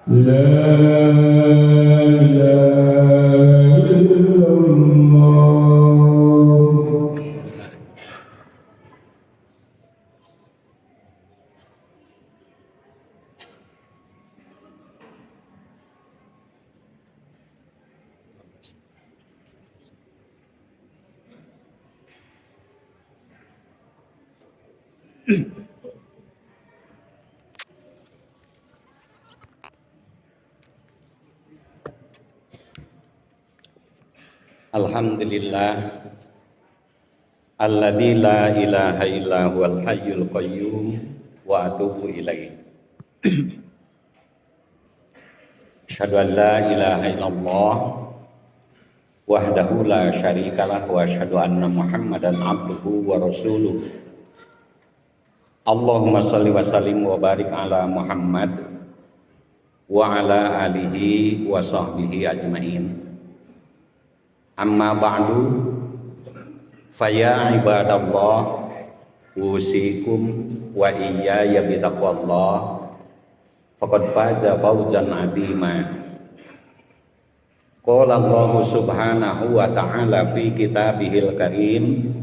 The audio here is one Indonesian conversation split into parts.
لا إله إلا الله. Alhamdulillah alladzi la ilaha illa huwal hayyul qayyum wa atubu ilaih. Asyhadu an la ilaha illallah wahdahu la syarikalah wa asyhadu anna Muhammadan abduhu wa rasuluh. Allahumma shalli wa sallim wa barik ala Muhammad wa ala alihi wa sahbihi ajmain. Amma ba'du, faya ibadallah, usikum wa iyaya bitaqwallah, faqad faza fawzan adima. Qala Allah subhanahu wa ta'ala fi kitabihil karim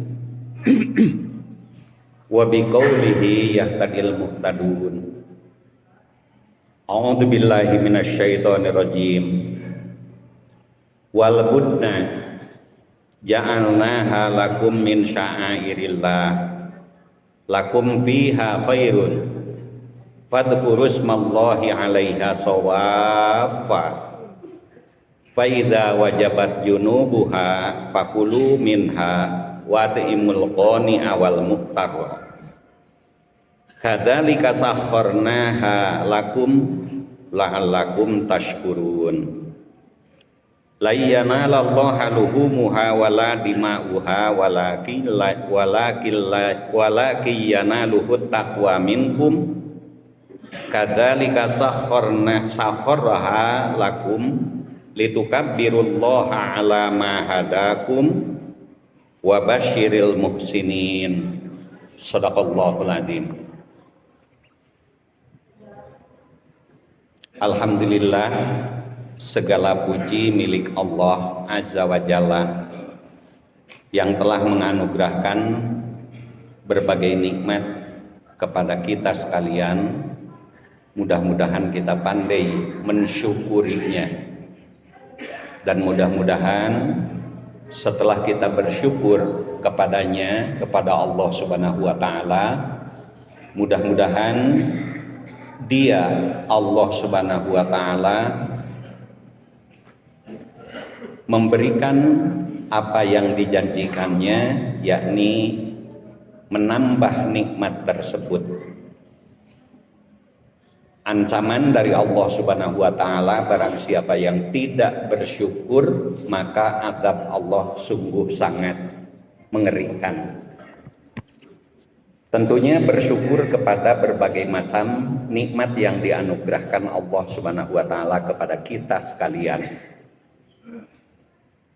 wa biqaulihi yahtadil muhtadun. A'udzu billahi minasyaitonir rajim. Wal budna ja'alnaha lakum min sya'airillah lakum fiha khairun fadhkuru ismallahi 'alaiha shawaffa fa idza wajabat junubuha fakulu minha wa ta'imul qani'a wal muqtar. Kadzalika sakharnaha lakum la'allakum tashkurun. La yanalallaha luhumuha wala dima'uha walakin yanaluhut taqwa minkum. Kadzalika sakharnaha lakum litukabbirullaha ala ma hadakum wa basyiril muhsinin. Shadaqallahul azim. Alhamdulillah, segala puji milik Allah Azza wa Jalla yang telah menganugerahkan berbagai nikmat kepada kita sekalian. Mudah-mudahan kita pandai mensyukurinya, dan mudah-mudahan setelah kita bersyukur kepadanya, kepada Allah Subhanahu wa Ta'ala, mudah-mudahan Dia, Allah Subhanahu wa Ta'ala, memberikan apa yang dijanjikannya, yakni menambah nikmat tersebut. Ancaman dari Allah Subhanahu wa Ta'ala, barang siapa yang tidak bersyukur, maka azab Allah sungguh sangat mengerikan. Tentunya bersyukur kepada berbagai macam nikmat yang dianugerahkan Allah Subhanahu wa Ta'ala kepada kita sekalian.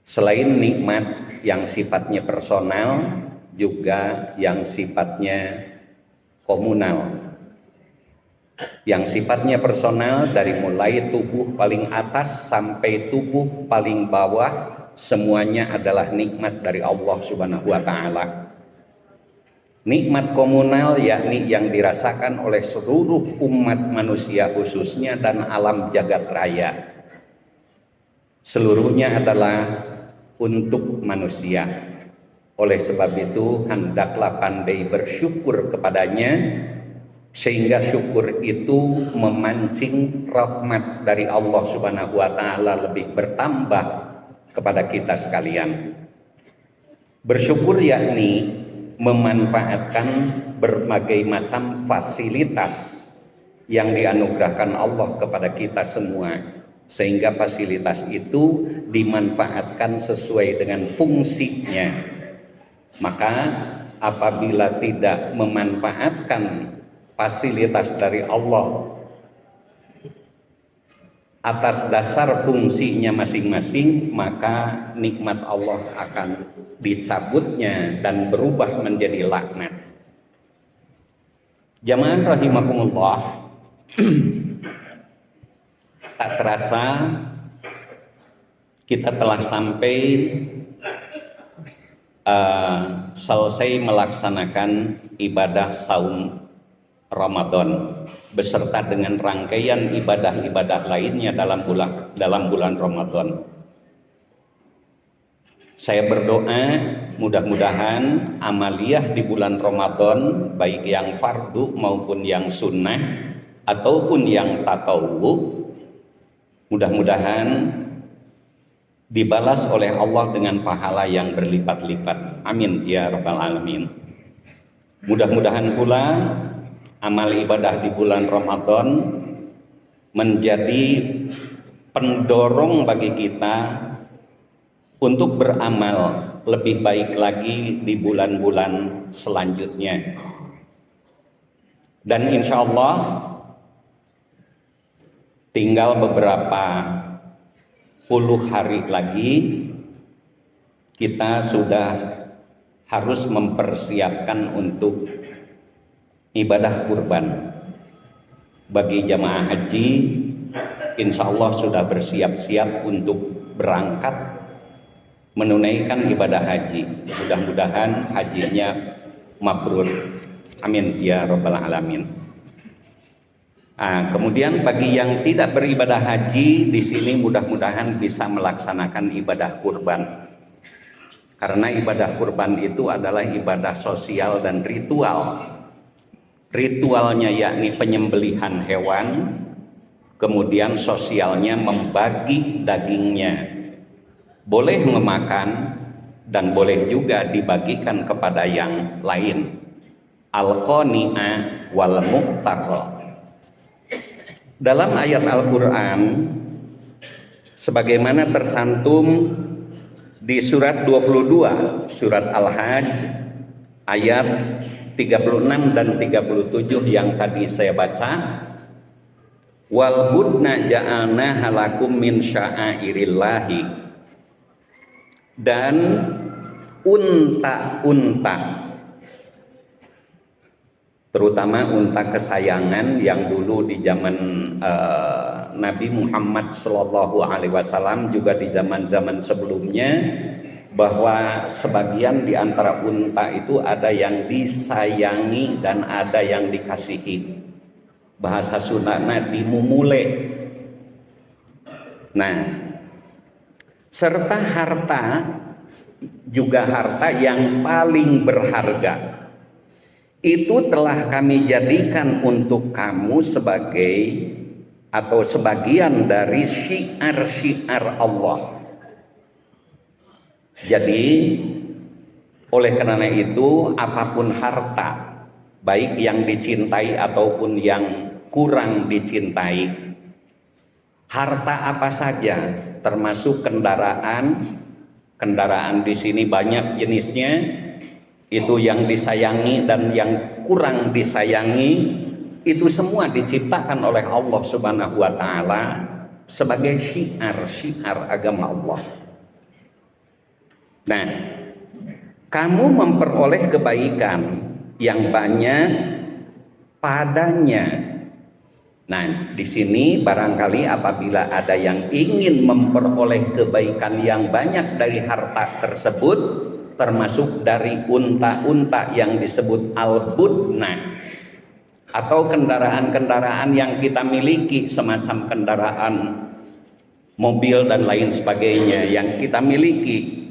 Selain nikmat yang sifatnya personal, juga yang sifatnya komunal. Yang sifatnya personal dari mulai tubuh paling atas sampai tubuh paling bawah, semuanya adalah nikmat dari Allah Subhanahu wa Ta'ala. Nikmat komunal yakni yang dirasakan oleh seluruh umat manusia khususnya dan alam jagat raya. Seluruhnya adalah untuk manusia. Oleh sebab itu hendaklah pandai bersyukur kepadanya, sehingga syukur itu memancing rahmat dari Allah Subhanahu wa Ta'ala lebih bertambah kepada kita sekalian. Bersyukur yakni memanfaatkan berbagai macam fasilitas yang dianugerahkan Allah kepada kita semua, sehingga fasilitas itu dimanfaatkan sesuai dengan fungsinya. Maka apabila tidak memanfaatkan fasilitas dari Allah atas dasar fungsinya masing-masing, maka nikmat Allah akan dicabutnya dan berubah menjadi laknat. Jamaah rahimakumullah, tak terasa kita telah sampai selesai melaksanakan ibadah saum Ramadan beserta dengan rangkaian ibadah-ibadah lainnya dalam bulan Ramadan. Saya berdoa mudah-mudahan amaliyah di bulan Ramadan, baik yang fardu maupun yang sunnah ataupun yang tatawwu, mudah-mudahan dibalas oleh Allah dengan pahala yang berlipat-lipat. Amin ya rabbal alamin. Mudah-mudahan pula amal ibadah di bulan Ramadan menjadi pendorong bagi kita untuk beramal lebih baik lagi di bulan-bulan selanjutnya. Dan insya Allah tinggal beberapa puluh hari lagi kita sudah harus mempersiapkan untuk ibadah kurban. Bagi jamaah haji, insya Allah sudah bersiap-siap untuk berangkat menunaikan ibadah haji. Mudah-mudahan hajinya mabrur. Amin ya rabbal alamin. Kemudian bagi yang tidak beribadah haji di sini mudah-mudahan bisa melaksanakan ibadah kurban. Karena ibadah kurban itu adalah ibadah sosial dan ritual. Ritualnya yakni penyembelihan hewan, kemudian sosialnya membagi dagingnya. Boleh memakan dan boleh juga dibagikan kepada yang lain. Al-qani'a wal muqtarra. Dalam ayat Al-Quran sebagaimana tercantum di surat 22 surat Al-Hajj ayat 36 dan 37 yang tadi saya baca, wal budna ja'alna halakum min sya'airillahi, dan unta-unta terutama unta kesayangan yang dulu di zaman Nabi Muhammad SAW, juga di zaman-zaman sebelumnya, bahwa sebagian di antara unta itu ada yang disayangi dan ada yang dikasihi. Bahasa Sundana dimumule. Nah, serta harta juga harta yang paling berharga itu telah kami jadikan untuk kamu sebagai atau sebagian dari syiar-syiar Allah. Jadi oleh karena itu apapun harta, baik yang dicintai ataupun yang kurang dicintai, harta apa saja termasuk kendaraan di sini banyak jenisnya, itu yang disayangi dan yang kurang disayangi, itu semua diciptakan oleh Allah Subhanahu wa taala sebagai syiar agama Allah. Nah, kamu memperoleh kebaikan yang banyak padanya. Nah, di sini barangkali apabila ada yang ingin memperoleh kebaikan yang banyak dari harta tersebut, termasuk dari unta-unta yang disebut al-budna, atau kendaraan-kendaraan yang kita miliki semacam kendaraan mobil dan lain sebagainya yang kita miliki.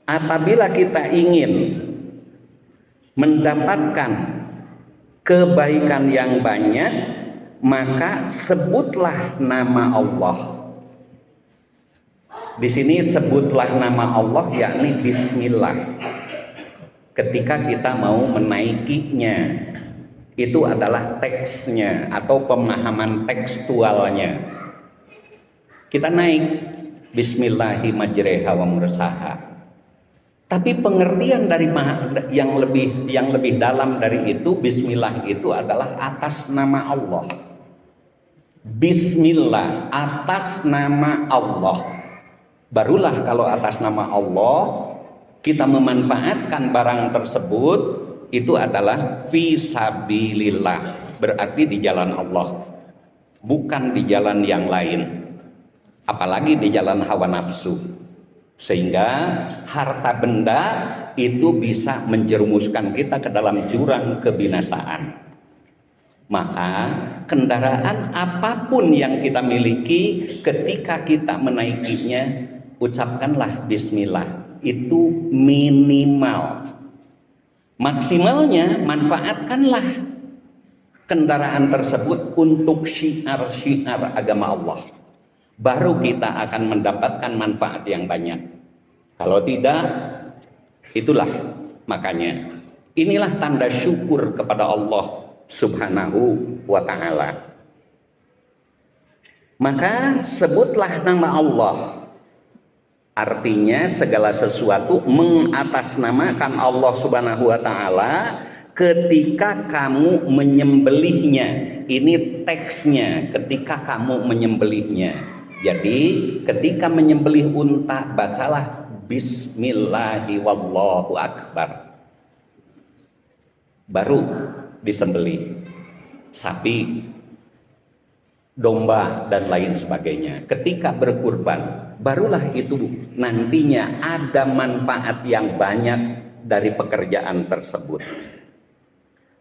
Apabila kita ingin mendapatkan kebaikan yang banyak, maka sebutlah nama Allah. Di sini sebutlah nama Allah yakni bismillah. Ketika kita mau menaikinya, itu adalah teksnya atau pemahaman tekstualnya. Kita naik bismillahi majreha wa mursaha. Tapi pengertian dari yang lebih dalam dari itu, bismillah itu adalah atas nama Allah. Bismillah atas nama Allah. Barulah kalau atas nama Allah kita memanfaatkan barang tersebut, itu adalah fi sabilillah, berarti di jalan Allah. bukan di jalan yang lain, apalagi di jalan hawa nafsu, sehingga harta benda itu bisa menjerumuskan kita ke dalam jurang kebinasaan. Maka kendaraan apapun yang kita miliki, ketika kita menaikinya, ucapkanlah bismillah. Itu minimal. Maksimalnya manfaatkanlah kendaraan tersebut untuk syiar-syiar agama Allah. Baru kita akan mendapatkan manfaat yang banyak. Kalau tidak, itulah makanya. Inilah tanda syukur kepada Allah Subhanahu wa ta'ala. Maka sebutlah nama Allah. Artinya segala sesuatu mengatasnamakan Allah Subhanahu wa ta'ala ketika kamu menyembelihnya. Ini teksnya, ketika kamu menyembelihnya. Jadi ketika menyembelih unta, bacalah Bismillahi wallahu akbar. Baru disembelih sapi, domba, dan lain sebagainya. Ketika berkurban, barulah itu nantinya ada manfaat yang banyak dari pekerjaan tersebut.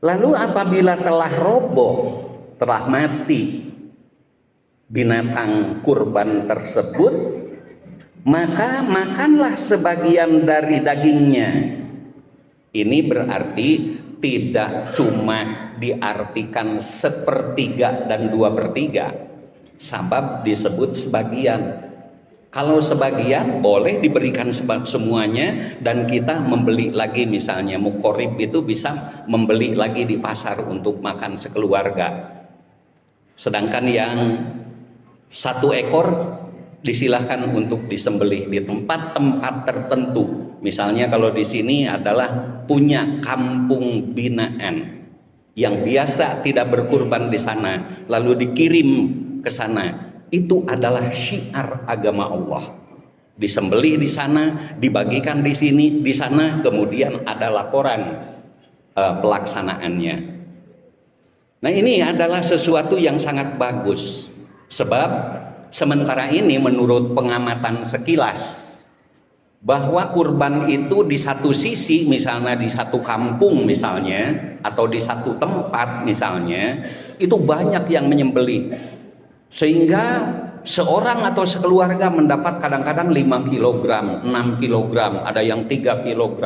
Lalu apabila telah roboh, telah mati binatang kurban tersebut, maka makanlah sebagian dari dagingnya. Ini berarti tidak cuma diartikan 1/3 dan 2/3, sabab disebut sebagian. Kalau sebagian boleh diberikan semuanya, dan kita membeli lagi, misalnya mukorib itu bisa membeli lagi di pasar untuk makan sekeluarga. Sedangkan yang 1 ekor disilahkan untuk disembelih di tempat-tempat tertentu. Misalnya kalau di sini adalah punya kampung binaan yang biasa tidak berkurban di sana, lalu dikirim ke sana. Itu adalah syiar agama Allah. Disembelih di sana, dibagikan di sini, di sana, kemudian ada laporan pelaksanaannya. Nah, ini adalah sesuatu yang sangat bagus, sebab sementara ini menurut pengamatan sekilas, bahwa kurban itu di satu sisi, misalnya di satu kampung misalnya, atau di satu tempat misalnya, itu banyak yang menyembelih, sehingga seorang atau sekeluarga mendapat kadang-kadang 5 kg, 6 kg, ada yang 3 kg.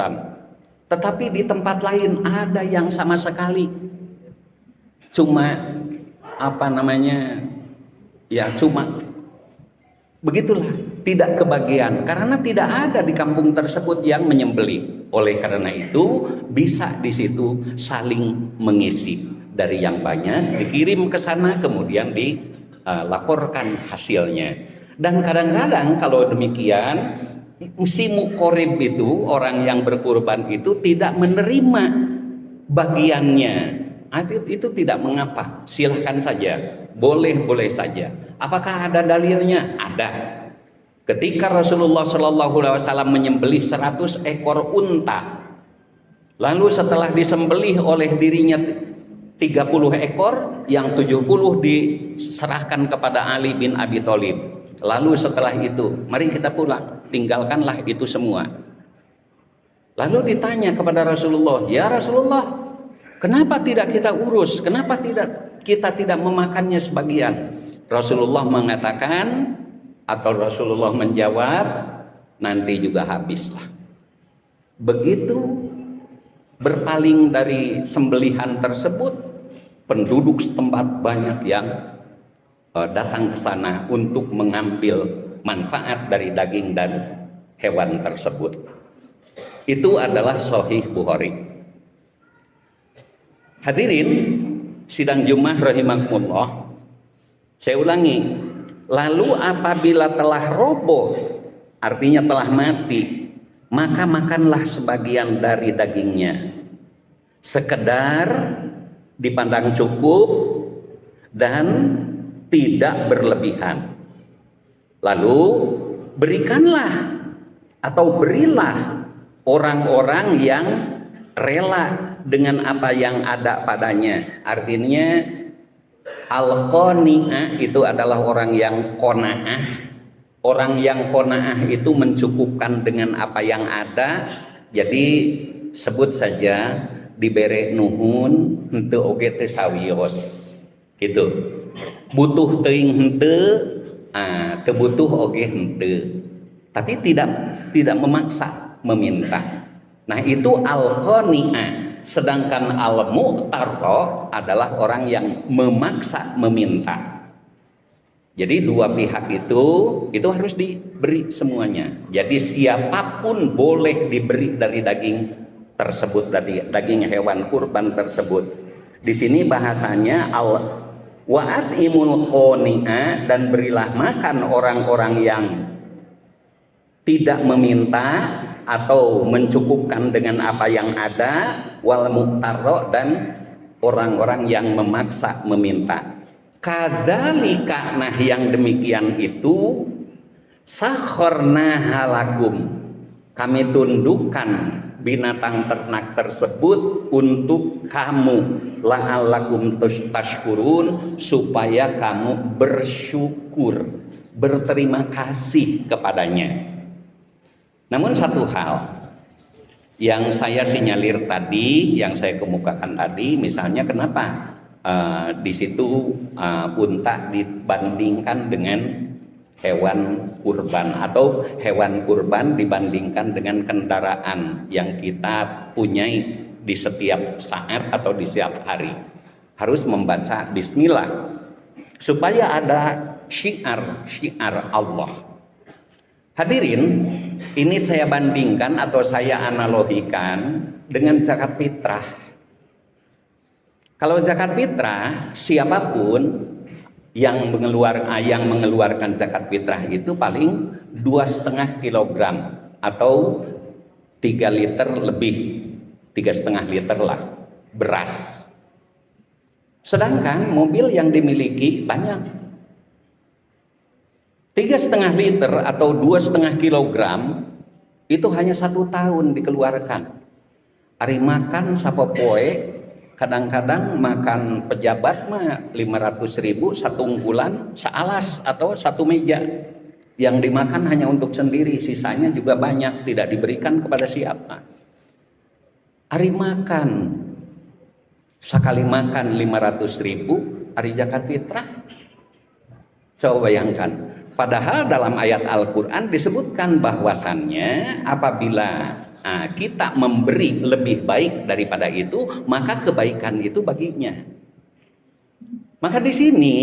Tetapi di tempat lain ada yang sama sekali cuma cuma begitulah, tidak kebagian, karena tidak ada di kampung tersebut yang menyembelih. Oleh karena itu bisa di situ saling mengisi, dari yang banyak dikirim ke sana, kemudian dilaporkan hasilnya. Dan kadang-kadang kalau demikian, si mukorib itu, orang yang berkurban itu tidak menerima bagiannya. Itu tidak mengapa, silahkan saja, boleh saja. Apakah ada dalilnya? Ada. Ketika Rasulullah SAW menyembelih 100 ekor unta, lalu setelah disembelih oleh dirinya 30 ekor, yang 70 diserahkan kepada Ali bin Abi Thalib. Lalu setelah itu, mari kita pulang, tinggalkanlah itu semua. Lalu ditanya kepada Rasulullah, ya Rasulullah, kenapa tidak kita urus? Kenapa kita tidak memakannya sebagian? Rasulullah mengatakan, atau Rasulullah menjawab, nanti juga habislah. Begitu berpaling dari sembelihan tersebut, penduduk setempat banyak yang datang ke sana untuk mengambil manfaat dari daging dan hewan tersebut. Itu adalah Sahih Bukhari. Hadirin sidang Jumat rahimakumullah, saya ulangi, lalu apabila telah roboh, artinya telah mati, maka makanlah sebagian dari dagingnya, sekedar dipandang cukup dan tidak berlebihan. Lalu berikanlah atau berilah orang-orang yang rela dengan apa yang ada padanya. Artinya Al-qani'ah itu adalah orang yang qanaah. Orang yang qanaah itu mencukupkan dengan apa yang ada. Jadi sebut saja dibere nuhun henteu oge teu sawios. Gitu. Butuh teuing henteu, teu butuh oge henteu. Tapi tidak memaksa meminta. Nah, itu al-qani'ah. Sedangkan al-mu'tarra adalah orang yang memaksa meminta. Jadi dua pihak itu harus diberi semuanya. Jadi siapapun boleh diberi dari daging tersebut, dari daging hewan kurban tersebut. Di sini bahasanya wa'atimul qani'a, dan berilah makan orang-orang yang tidak meminta atau mencukupkan dengan apa yang ada, wal muqtarra, dan orang-orang yang memaksa meminta. Kadzalika, nah yang demikian itu, sakharna halakum, kami tundukkan binatang ternak tersebut untuk kamu, la'allakum tashkurun, supaya kamu bersyukur, berterima kasih kepadanya. Namun satu hal yang saya sinyalir tadi, yang saya kemukakan tadi, misalnya kenapa di situ unta dibandingkan dengan hewan kurban, atau hewan kurban dibandingkan dengan kendaraan yang kita punyai di setiap saat atau di setiap hari. Harus membaca bismillah supaya ada syiar Allah. Hadirin, ini saya bandingkan atau saya analogikan dengan zakat fitrah. Kalau zakat fitrah, siapapun yang mengeluarkan zakat fitrah itu paling 2,5 kilogram atau 3 liter lebih, 3,5 liter lah beras. Sedangkan mobil yang dimiliki banyak, 3,5 liter atau 2,5 kilogram itu hanya 1 tahun dikeluarkan. Ari makan sapopoe, kadang-kadang makan pejabat mah 500.000 satu bulan sealas atau satu meja. Yang dimakan hanya untuk sendiri, sisanya juga banyak, tidak diberikan kepada siapa. Ari makan, sekali makan 500.000, ari zakat fitrah. Coba bayangkan. Padahal dalam ayat Al-Quran disebutkan bahwasannya apabila kita memberi lebih baik daripada itu, maka kebaikan itu baginya. Maka di sini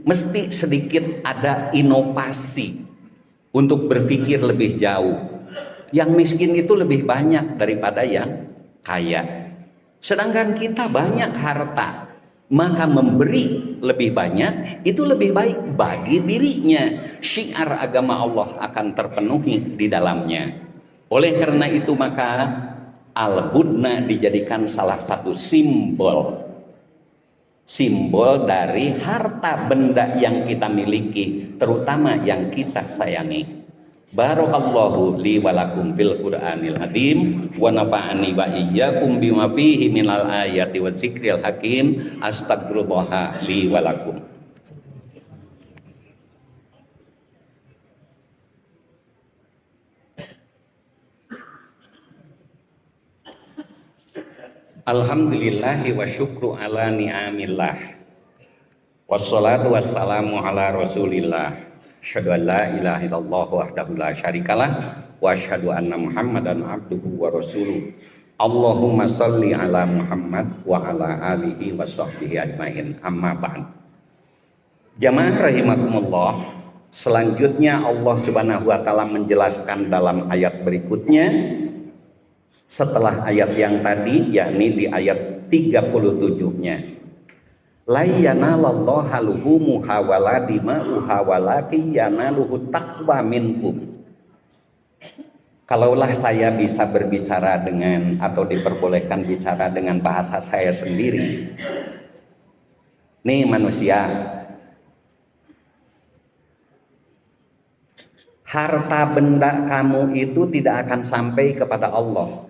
mesti sedikit ada inovasi untuk berpikir lebih jauh. Yang miskin itu lebih banyak daripada yang kaya. Sedangkan kita banyak harta, maka memberi lebih banyak itu lebih baik bagi dirinya. Syiar agama Allah akan terpenuhi di dalamnya. Oleh karena itu maka al-budna dijadikan salah satu simbol dari harta benda yang kita miliki, terutama yang kita sayangi. Barakallahu li wa lakum fil Qur'anil Azim wa nafa'ani wa iyyakum bima fihi minal ayati wa dzikril hakim. Astagfirullah li wa lakum. Alhamdulillahi wa syukru ala ni'amillah. Wassalatu wassalamu ala Rasulillah. Asyhadu an la ilaha illallah wahdahu la syarikalah wa asyhadu anna Muhammadan abduhu wa rasuluh. Allahumma shalli ala Muhammad wa ala alihi wa sahbihi ajmain. Amma ba'd. Jamaah rahimakumullah, selanjutnya Allah Subhanahu wa taala menjelaskan dalam ayat berikutnya setelah ayat yang tadi, yakni di ayat 37-nya. La yanalallaha luhumuha wala dima'uha walakin yanaluhu taqwa minkum. Kalaulah saya bisa berbicara dengan atau diperbolehkan bicara dengan bahasa saya sendiri. Nih manusia, harta benda kamu itu tidak akan sampai kepada Allah.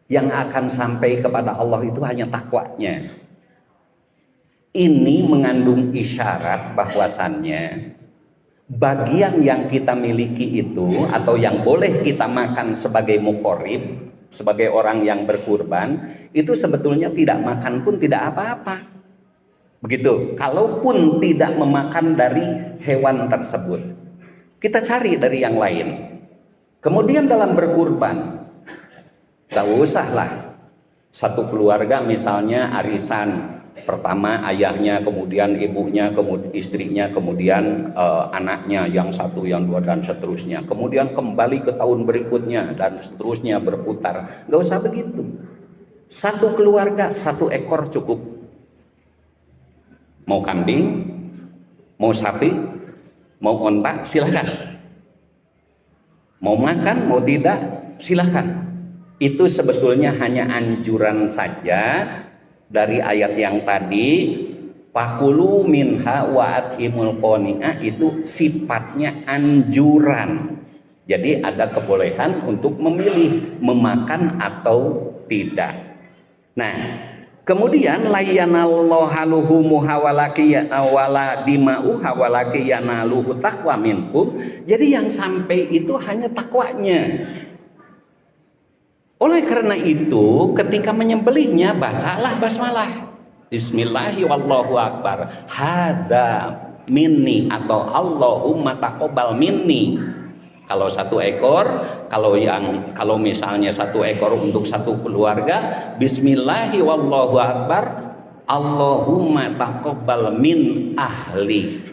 Yang akan sampai kepada Allah itu hanya takwanya. ini mengandung isyarat bahwasannya bagian yang kita miliki itu atau yang boleh kita makan sebagai muqarrib, sebagai orang yang berkurban, itu sebetulnya tidak makan pun tidak apa-apa. Begitu. Kalaupun tidak memakan dari hewan tersebut, kita cari dari yang lain. Kemudian dalam berkurban, tak usahlah satu keluarga misalnya arisan, pertama ayahnya, kemudian ibunya, kemudian istrinya, kemudian anaknya yang satu, yang dua, dan seterusnya. Kemudian kembali ke tahun berikutnya dan seterusnya berputar. Gak usah begitu. Satu keluarga, satu ekor cukup. Mau kambing, mau sapi, mau onta, silahkan. Mau makan, mau tidak, silahkan. Itu sebetulnya hanya anjuran saja dari ayat yang tadi, fakulu minha wa atimul qani'ah, itu sifatnya anjuran. Jadi ada kebolehan untuk memilih memakan atau tidak. Nah, kemudian layanallahu luhumuha wala dima'uha walaki yanaluhu taqwa minkum. Jadi yang sampai itu hanya takwanya. Oleh karena itu, ketika menyembelihnya, bacalah basmalah. Bismillahi wallahu akbar. Hadza minni atau Allahumma taqabbal minni. Kalau satu ekor, kalau misalnya satu ekor untuk satu keluarga, Bismillahi wallahu akbar. Allahumma taqabbal min ahli.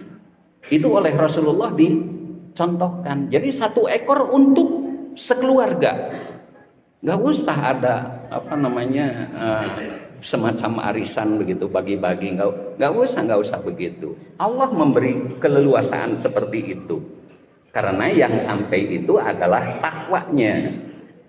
Itu oleh Rasulullah dicontohkan. Jadi satu ekor untuk sekeluarga. Nggak usah ada semacam arisan begitu bagi-bagi, nggak usah begitu. Allah memberi keleluasaan seperti itu karena yang sampai itu adalah takwanya.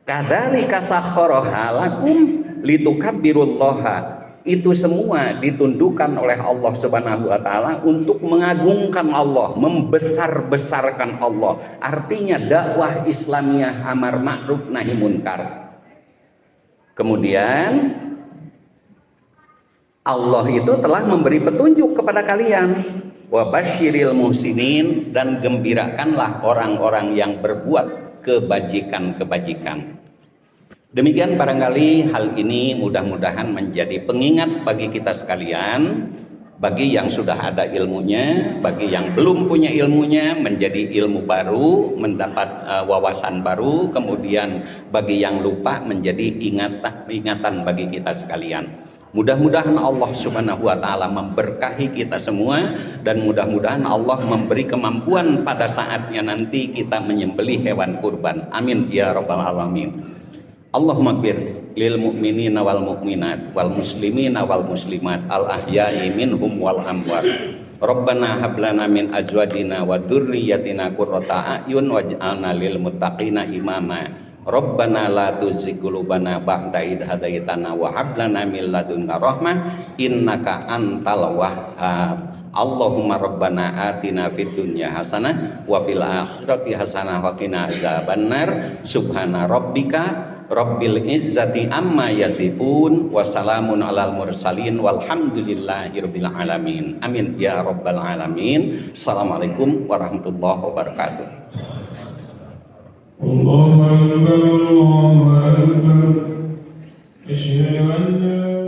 Kadzalika sakhkharaha lakum litukabbirullaha. Itu semua ditundukkan oleh Allah Subhanahu wa taala untuk mengagungkan Allah, membesar-besarkan Allah. Artinya dakwah Islamiyah amar ma'ruf nahi munkar. Kemudian Allah itu telah memberi petunjuk kepada kalian, wa basyiril muhsinin, dan gembirakanlah orang-orang yang berbuat kebajikan-kebajikan. Demikian barangkali hal ini mudah-mudahan menjadi pengingat bagi kita sekalian, bagi yang sudah ada ilmunya, bagi yang belum punya ilmunya menjadi ilmu baru, mendapat wawasan baru, kemudian bagi yang lupa menjadi ingatan bagi kita sekalian. Mudah-mudahan Allah Subhanahu wa taala memberkahi kita semua, dan mudah-mudahan Allah memberi kemampuan pada saatnya nanti kita menyembelih hewan kurban. Amin ya rabbal alamin. Allahumma gfir lil mu'minina wal mu'minat wal muslimina wal muslimat al ahya'i minhum wal amwat. Rabbana hab lana min azwajina wa dzurriyyatina qurrata a'yun waj'alna lil muttaqina imama. Rabbana la tuzigh qulubana ba'da idh hadaitana wa hab lana min ladunka rahmah innaka antal wahhab. Allahumma rabbana atina fid dunya hasanah wa fil akhirati hasanah wa qina adzabannar. Subhana rabbika rabbil izzati amma yasifun wa salamun alal mursalin walhamdulillahi rabbil alamin. Amin ya rabbal alamin. Assalamualaikum warahmatullahi wabarakatuh. Allahu akbar, Allahu akbar. Asyhadu an la